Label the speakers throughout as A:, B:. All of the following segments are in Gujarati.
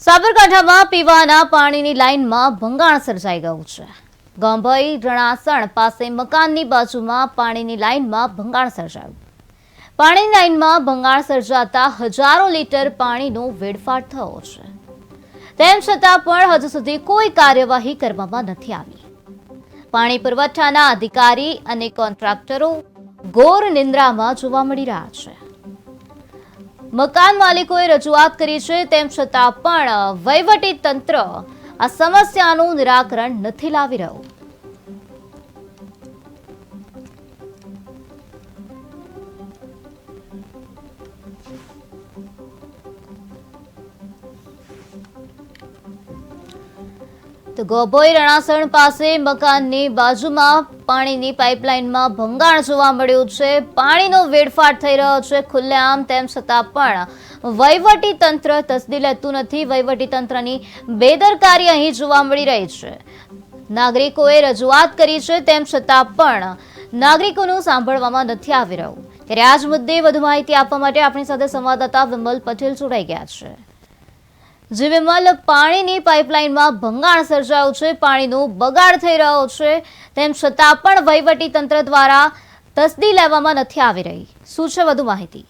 A: સાબરકાંઠામાં પીવાના પાણીની લાઇનમાં ભંગાણ સર્જાઈ ગયું છે। ગંભઈ રણાસણ પાસે મકાનની બાજુમાં પાણીની લાઇનમાં ભંગાણ સર્જાયું। પાણીની લાઇનમાં ભંગાણ સર્જાતા હજારો લીટર પાણીનો વેડફાટ થયો છે। તેમ છતાં પણ હજુ સુધી કોઈ કાર્યવાહી કરવામાં નથી આવી। પાણી પુરવઠાના અધિકારી અને કોન્ટ્રાક્ટરો ઘોર નિંદ્રામાં જોવા મળી રહ્યા છે। મકાન માલિકોએ રજૂઆત કરી છે, તેમ છતાં પણ વહીવટી તંત્ર આ સમસ્યાનું નિરાકરણ નથી લાવી રહ્યું। તો ગોબોઈ રણાસણ પાસે મકાનની બાજુમાં પાણીની પાઇપલાઇનમાં ભંગાણ જોવા મળ્યું છે। પાણીનો વેડફાટ થઈ રહ્યો છે ખુલ્લેઆમ, તેમ છતાં પણ વહીવટી તંત્ર તસદી લેતું નથી। વહીવટી તંત્રની બેદરકારી અહીં જોવા મળી રહી છે। નાગરિકોએ રજૂઆત કરી છે, તેમ છતાં પણ નાગરિકોનું સાંભળવામાં નથી આવી રહ્યું। ત્યારે આ જ મુદ્દે વધુ માહિતી આપવા માટે આપણી સાથે સંવાદદાતા વિમલ પટેલ જોડાઈ ગયા છે। જે વિમલ, પાણીની પાઇપલાઇનમાં ભંગાણ સર્જાયું છે, પાણીનો બગાડ થઈ રહ્યો છે, તેમ છતાં પણ વહીવટી તંત્ર દ્વારા તસદી લેવામાં નથી આવી રહી। શું છે વધુ માહિતી?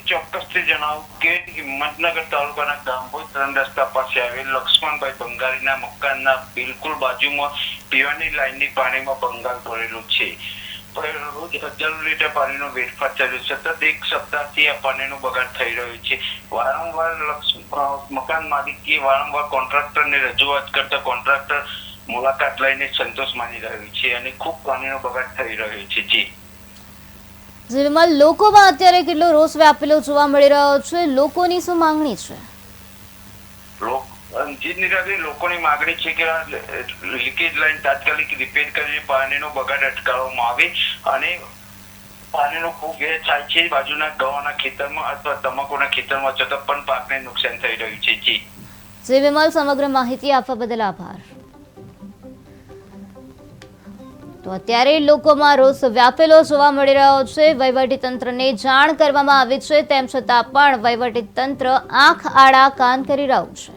B: ચોક્કસથી જણાવું કે હિંમતનગર તાલુકાના ગાંભોઈ 3 રસ્તા પાસે આવેલ લક્ષ્મણભાઈ બંગારીના મકાનના બિલકુલ બાજુમાં પીવાની લાઇનની પાણીમાં ભંગાર પડેલું છે। રોજ હજારો લીટર પાણીનો વેડફાટ ચાલ્યો છે। સતત એક સપ્તાહથી આ પાણીનો બગાડ થઈ રહ્યો છે। વારંવાર મકાન માલિકે વારંવાર કોન્ટ્રાક્ટરને રજૂઆત કરતા કોન્ટ્રાક્ટર મુલાકાત લઈને સંતોષ માની રહ્યું છે અને ખૂબ પાણીનો બગાડ થઈ રહ્યો છે।
A: જી વિમલ, લોકોમાં અત્યારે કેટલો રોષ વ્યાપેલો જોવા મળી રહ્યો છે? લોકોની શું માંગણી છે?
B: લોકોની માંગણી છે કે લીકેજ લાઈન તાત્કાલિક રિપેર કરીને પાણીનો બગાડ અટકાવવામાં આવે અને પાણીનો ખૂબ વ્યય થાય છે બાજુના ગવાના ખેતરમાં અથવા તમાકુના ખેતરમાં, છતાં પણ પાકને નુકસાન થઈ રહ્યું છે।
A: જી વિમલ, સમગ્ર માહિતી આપવા બદલ આભાર। તો અત્યારે લોકોમાં રોષ વ્યાપેલો જોવા મળી રહ્યો છે। વહીવટી તંત્રને જાણ કરવામાં આવી છે, તેમ છતાં પણ વહીવટી તંત્ર આંખ આડા કાન કરી રહ્યું છે।